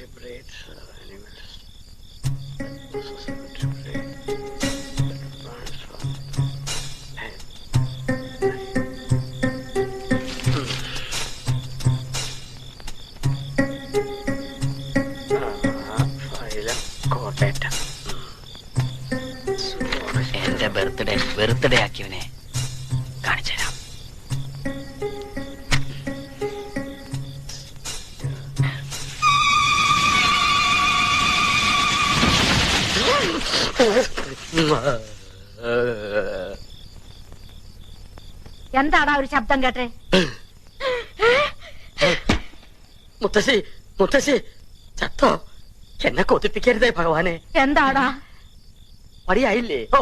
vertebrates are animals. Possess vertebrate that plants from head. Phylum കോട്ടയറ്റ. എന്റെ birthday ആക്കിയവനെ കാണിച്ചുതരാം. എന്താടാ ഒരു ശബ്ദം കേട്ടെ? മുത്തശ്ശി മുത്തശ്ശി ചത്തോ? എന്നെ കൊതിപ്പിക്കരുതേ ഭഗവാനെ. എന്താടാ? മടിയായില്ലേ? ഓ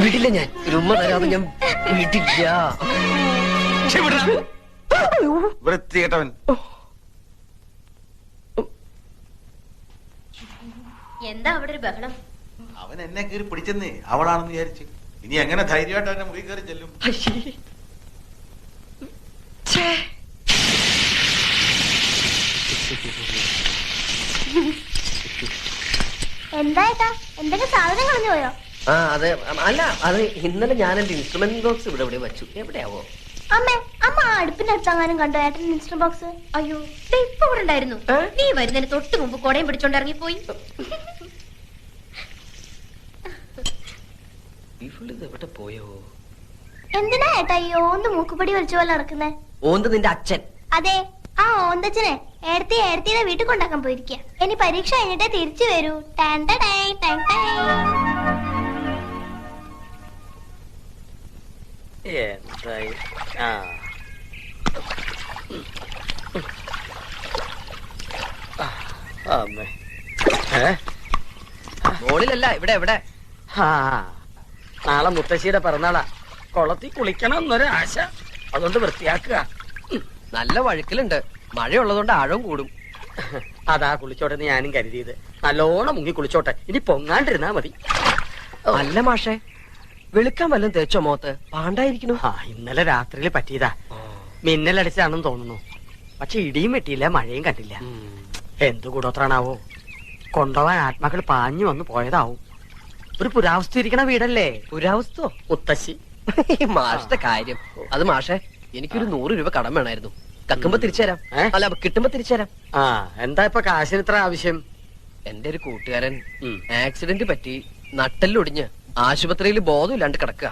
വീട്ടില്ല, ഞാൻ ഒരു ഉമ്മ തരാതെ ഞാൻ വീട്ടില്ല. വൃത്തികെട്ടവൻ. എന്താ അവിടെ ഒരു ബഹളം? അവൻ എന്നെ കയറി പിടിച്ചെന്നേ അവളാണെന്ന് വിചാരിച്ച്. ഇനി എങ്ങനെ ധൈര്യമായിട്ട് അവന്റെ മുറി കയറി ചെല്ലും? എന്താ എന്തൊക്കെ സാധനം കളഞ്ഞു പോയോ? ആ അതെ, അല്ല അത് ഇന്നലെ ഞാൻ എന്റെ ഇൻസ്ട്രുമെന്റ് ബോക്സ് ഇവിടെ വെച്ചു. എവിടെയാവോ? അമ്മ അടുപ്പിന്റെ അടുത്തെങ്ങാനും കണ്ടോ ഏട്ടൻ ഇൻസ്ട്രുമെന്റ് ബോക്സ്? അയ്യോ, ഇപ്പൊ ഇവിടെ ഉണ്ടായിരുന്നു. നീ വരുന്നതിന് തൊട്ട് മുമ്പ് കൊടയും പിടിച്ചോണ്ട് ഇറങ്ങിപ്പോയി. എവിടെ പോയോ? എന്തിനാ ഏട്ടാ ഈ ഓന്ത് മൂക്കുപടി വലിച്ച പോലെ നടക്കുന്നേ? ഓന്ത് നിന്റെ അച്ഛൻ. അതെ, ആ ഓന്തച്ഛനെ ഏടത്തിയുടെ വീട്ടിൽ കൊണ്ടാക്കാൻ പോയിരിക്കുക. ഇനി പരീക്ഷ കഴിഞ്ഞിട്ടേ തിരിച്ചു വരൂ. എന്തായി? അമ്മേ, മോളിലല്ല, ഇവിടെ എവിടെ? നാളെ മുത്തശ്ശിയുടെ പിറന്നാളാ. കുളത്തിൽ കുളിക്കണം എന്നൊരു ആശ. അതുകൊണ്ട് വൃത്തിയാക്കുക. നല്ല വഴുക്കലുണ്ട്. മഴയുള്ളതുകൊണ്ട് ആഴവും കൂടും. അതാ കുളിച്ചോട്ടെ ഞാനും കരുതിയത്. നല്ലോണം മുങ്ങി കുളിച്ചോട്ടെ, ഇനി പൊങ്ങാണ്ടിരുന്നാ മതി. അല്ല മാഷേ, വെളുക്കാൻ വല്ലതും തേച്ചോ മോത്ത്? പാണ്ടായിരിക്കണു. ഇന്നലെ രാത്രിയിൽ പറ്റിയതാ. മിന്നലടിച്ചാണെന്ന് തോന്നുന്നു. പക്ഷെ ഇടിയും വെട്ടിയില്ല, മഴയും കണ്ടില്ല. എന്തു കൂടോത്രാണാവോ? കൊണ്ടുപോവാൻ ആത്മാക്കൾ പാഞ്ഞു വന്ന് പോയതാവും. ഒരു പുരാവസ്തു ഇരിക്കണ വീടല്ലേ? പുരാവസ്തോ? മുത്തശ്ശി. മാഷത്തെ കാര്യം അത്. മാഷേ, എനിക്കൊരു 100 രൂപ കടം വേണമായിരുന്നു. കക്കുമ്പോ തിരിച്ചുതരാം. അല്ല, കിട്ടുമ്പോ തിരിച്ചുതരാം. എന്താ ഇപ്പൊ കാശിന് ഇത്ര ആവശ്യം? എന്റെ ഒരു കൂട്ടുകാരൻ ആക്സിഡന്റ് പറ്റി നട്ടെല്ലൊടിഞ്ഞ് ആശുപത്രിയിൽ ബോധമില്ലാണ്ട് കിടക്കുക.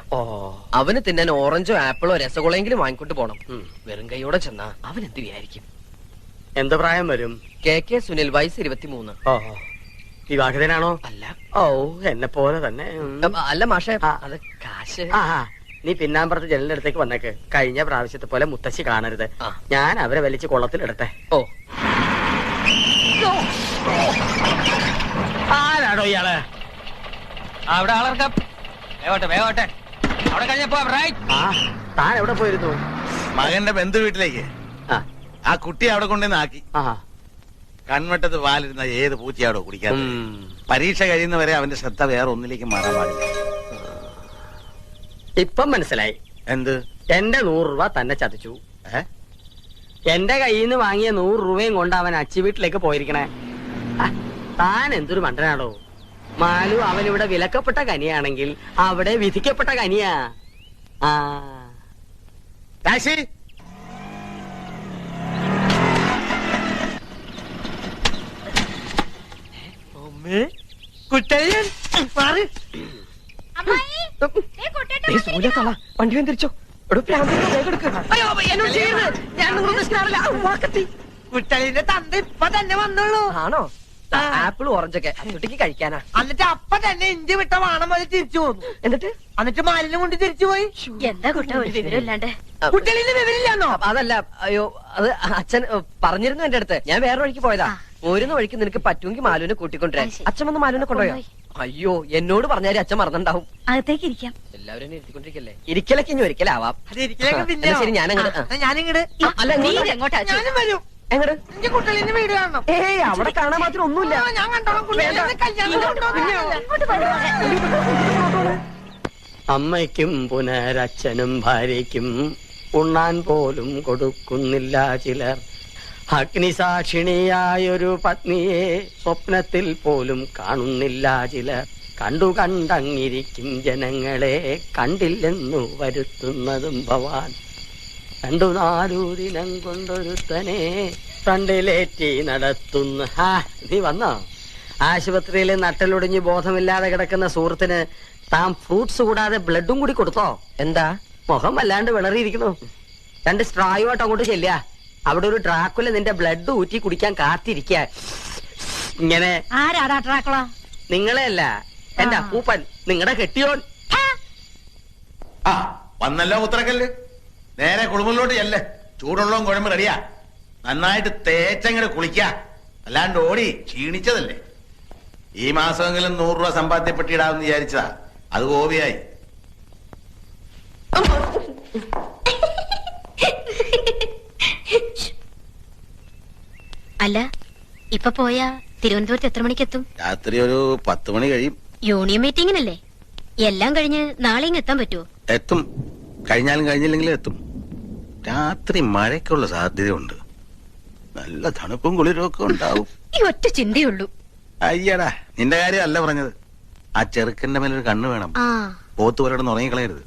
അവന് തിന്നാൻ ഓറഞ്ചോ ആപ്പിളോ രസഗുളയെങ്കിലും വാങ്ങിക്കൊണ്ട് പോണം. വെറും കൈയോടെ ചെന്നാ അവൻ എന്ത് വിചാരിക്കും? എന്ത് പ്രായം വരും? KK സുനിൽ, വയസ്സ് 23. വിവാഹിതനാണോ? അല്ല. ഓ, എന്നെ പോലെ തന്നെ. അല്ല മാഷേ, അത് കാശ്. നീ പിന്നാമ്പറത്ത് ജനലിന്റെ അടുത്തേക്ക് വന്നേക്ക്. കഴിഞ്ഞ പ്രാവശ്യത്തെ പോലെ മുത്തശ്ശി കാണരുത്. ഞാൻ അവരെ വലിച്ച് കുളത്തിലിടട്ടെ. ഓ, ആരാടോ ഇയാള്? അവിടെ ആളർക്കാം. വേഗോട്ടെ അവിടെ കഴിഞ്ഞപ്പോ താൻ എവിടെ പോയിരുന്നു? മകന്റെ ബന്ധു വീട്ടിലേക്ക്. ആ കുട്ടി അവിടെ കൊണ്ടുവന്ന് ആക്കി. കൺവെട്ടത്ത് പാലിരുന്ന ഏത് പൂച്ചയാടോ കുടിക്കാൻ? പരീക്ഷ കഴിയുന്നവരെ അവന്റെ ശ്രദ്ധ വേറെ ഒന്നിലേക്ക് മാറാൻ പാടില്ല. ഇപ്പം മനസ്സിലായി. എന്ത്? എന്റെ 100 രൂപ തന്നെ ചതിച്ചു. എന്റെ കയ്യിൽ നിന്ന് വാങ്ങിയ 100 രൂപയും കൊണ്ട് അവൻ അച്ചി വീട്ടിലേക്ക് പോയിരിക്കണേ. താൻ എന്തൊരു മണ്ടനാടോ. മാലു അവനിവിടെ വിലക്കപ്പെട്ട കനിയാണെങ്കിൽ അവിടെ വിധിക്കപ്പെട്ട കനിയാ. കാശി, കുട്ടയ്യൻ വണ്ടി തിരിച്ചോ. കുട്ടലിന്റെ തന്ത ഇപ്പൊ തന്നെ വന്നുള്ളൂ. ആണോ? ആപ്പിൾ ഓറഞ്ചൊക്കെ കുട്ടിക്ക് കഴിക്കാനാ. എന്നിട്ട് അപ്പൊ തന്നെ ഇഞ്ചി വിട്ട വാണം പോലെ തിരിച്ചു പോന്നു. എന്നിട്ട് മാലിന്യം കൊണ്ട് തിരിച്ചു പോയി. എന്താ കുട്ട ഒരു വിവരമില്ലാണ്ട്? കുട്ടലിന്റെ വിവരമില്ലാന്നോ? അതല്ല, അയ്യോ, അത് അച്ഛൻ പറഞ്ഞിരുന്നു എന്റെ അടുത്ത്. ഞാൻ വേറെ വഴിക്ക് പോയതാ. പോരുന്ന വഴിക്ക് നിനക്ക് പറ്റുമെങ്കിൽ മാലുവിനെ കൂട്ടിക്കൊണ്ടുവരാൻ. അച്ഛൻ വന്ന് മാലുവിനെ കൊണ്ടുപോയോ? അയ്യോ എന്നോട് പറഞ്ഞാലും അച്ഛൻ മറന്നുണ്ടാവും. അകത്തേക്ക് ഇരിക്കാം. എല്ലാവരും എന്നെ ഇരുത്തിക്കൊണ്ടിരിക്കല്ലേ? ഇരിക്കലൊക്കെ ഇനി ഒരിക്കലാവാം. അത് ഇരിക്കലൊക്കെ പിന്നെ എന്നാ ശരി, ഞാനങ്ങട്. ഞാനിങ്ങട് അല്ല നീ നീ എങ്ങോട്ടാ? ഞാനും വരും. എങ്ങട്? എന്റെ കുട്ടലിന്റെ വീട് കാണണം. ഏയ് അവിടെ കാണാൻ മാത്രം ഒന്നുമില്ല. ആ, ഞാൻ കണ്ടോളാം. കുട്ടലിനെ കല്യാണം കൊണ്ടുപോകുന്നില്ല. ഇങ്ങോട്ട് വരൂ. അമ്മയ്ക്കും പുനരച്ഛനും ഭാര്യയ്ക്കും ഉണ്ണാൻ പോലും കൊടുക്കുന്നില്ല ചിലർ. അഗ്നിസാക്ഷിണിയായൊരു പത്നിയെ സ്വപ്നത്തിൽ പോലും കാണുന്നില്ല ചിലർ. കണ്ടങ്ങിരിക്കും ജനങ്ങളെ കണ്ടില്ലെന്നു വരുത്തുന്നതും ഭവാൻ. 2-4 ദിനം കൊണ്ടൊരുത്തനെ ഫ്രണ്ടിലേറ്റി നടത്തുന്ന. നീ വന്നോ? ആശുപത്രിയിൽ നട്ടലൊടിഞ്ഞ് ബോധമില്ലാതെ കിടക്കുന്ന സുഹൃത്തിന് താൻ ഫ്രൂട്ട്സ് കൂടാതെ ബ്ലഡും കൂടി കൊടുത്തോ? എന്താ മുഖം വല്ലാണ്ട് വിളറിയിരിക്കുന്നു. 2 സ്ട്രായുമായിട്ട് അങ്ങോട്ട് ചെല്ലുക. അവിടെ ഒരു ഡ്രാക്കുല നിന്റെ ബ്ലഡ് ഊറ്റി കുടിക്കാൻ കാത്തിരിക്ക. ഇങ്ങനെ ആരാടാ ഡ്രാക്കുള? നിങ്ങളെ അല്ല, എന്റെ അപ്പൂപ്പൻ, നിങ്ങളുടെ കെട്ടിയോൻ. ആ വന്നല്ലോ ഉത്തരക്കല്ല്. നേരെ കുളിമുറിലോട്ട് ചെല്ല്. ചൂടുള്ളതും കുഴമ്പ് റെഡിയാ. നന്നായിട്ട് തേച്ചങ്ങട് കുളിക്ക. അല്ലാണ്ട് ഓടി ക്ഷീണിച്ചതല്ലേ. ഈ മാസമെങ്കിലും 100 രൂപ സമ്പാദ്യപ്പെട്ടിടാമെന്ന് വിചാരിച്ചതാ. അത് ഗോപിയായി. അല്ല, ഇപ്പൊ പോയാ തിരുവനന്തപുരത്ത് എത്ര മണിക്കെത്തും? രാത്രി ഒരു 10 മണി കഴിയും. യൂണിയൻ മീറ്റിംഗിനല്ലേ? എല്ലാം കഴിഞ്ഞ് നാളെ ഇങ്ങ് എത്താൻ പറ്റുമോ? എത്തും. കഴിഞ്ഞാലും കഴിഞ്ഞില്ലെങ്കിലും എത്തും. രാത്രി മഴയ്ക്കുള്ള സാധ്യതയുണ്ട്. നല്ല തണുപ്പും കുളിരും ഒക്കെ ഉണ്ടാവും. ഈ ഒറ്റ ചിന്തയുള്ളൂ. അയ്യടാ, നിന്റെ കാര്യമല്ല പറഞ്ഞത്. ആ ചെറുക്കന്റെ മേലൊരു കണ്ണ് വേണം. ആ, പോത്ത് പോലെ ഉറങ്ങിക്കളയരുത്.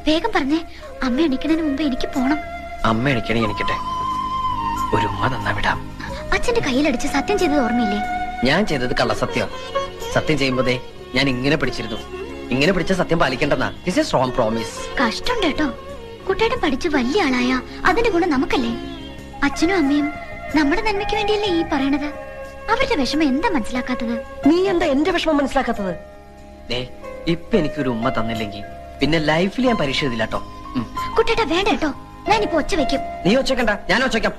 വേഗം പറഞ്ഞേ. അമ്മ എണിക്കുന്നതിന് മുമ്പ് എനിക്ക് പോണം. അമ്മ എണിക്കണേ എനിക്കട്ടെ. ഒരു ഉമ്മ തന്നാ വിടാം. അച്ഛന്റെ കയ്യിലടിച്ച് സത്യം ചെയ്തത് ഓർമ്മയില്ലേ? ഞാൻ ചെയ്തത് കള്ളസത്യം. സത്യം ചെയ്യുമ്പോഴേ ഞാൻ ഇങ്ങനെ പിടിച്ചിരുന്നു. ഇങ്ങനെ പിടിച്ച സത്യം പാലിക്കേണ്ടെന്നാ. This is strong promise. കഷ്ടം കേട്ടോ. കുട്ടിയുടെ പഠിച്ച് വലിയ ആളായ അതിന്റെ ഗുണം നമുക്കല്ലേ? അച്ഛനും അമ്മയും നമ്മുടെ നന്മയ്ക്ക് വേണ്ടിയല്ലേ ഈ പറയണത്. അവരുടെ വിഷമം എന്താ മനസ്സിലാക്കാത്തത്? നീ എന്താ എന്റെ വിഷമം മനസ്സിലാക്കാത്തത്? ഇപ്പൊ എനിക്കൊരു ഉമ്മ തന്നില്ലെങ്കിൽ പിന്നെ ലൈഫിൽ ഞാൻ പരീക്ഷ എഴുതില്ല കേട്ടോ. കുട്ടിയുടെ വേണ്ട കേട്ടോ. ഞാനിപ്പോ ഒച്ച വെക്കും. നീ ഒച്ചക്കണ്ട, ഞാൻ ഒച്ചയ്ക്കാം.